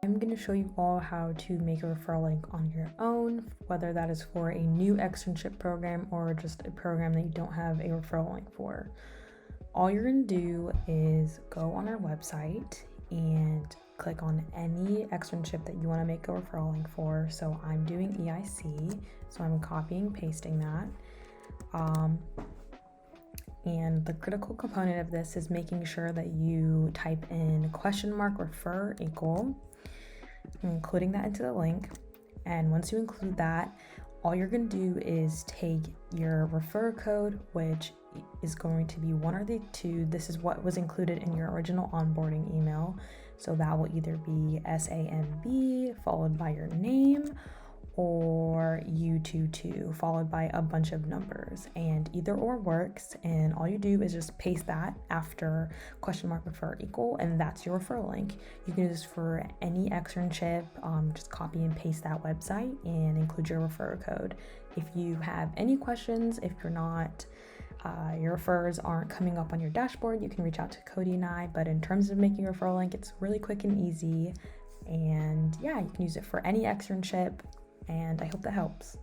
I'm going to show you all how to make a referral link on your own, whether that is for a new externship program or just a program that you don't have a referral link for. All you're going to do is go on our website and click on any externship that you want to make a referral link for. So I'm doing EIC, so I'm copying and pasting that. And the critical component of this is making sure that you type in $refer equal, including that into the link. And once you include that, all you're going to do is take your refer code, which is going to be one or the two. This is what was included in your original onboarding email. So that will either be SAMB followed by your name, or U22 followed by a bunch of numbers, and either or works. And all you do is just paste that after $refer equal, and that's your referral link. You can do this for any externship. Just copy and paste that website and include your referral code. If you have any questions, if you're not your refers aren't coming up on your dashboard, you can reach out to Cody and I. But in terms of making a referral link, it's really quick and easy, and yeah, you can use it for any externship, and I hope that helps.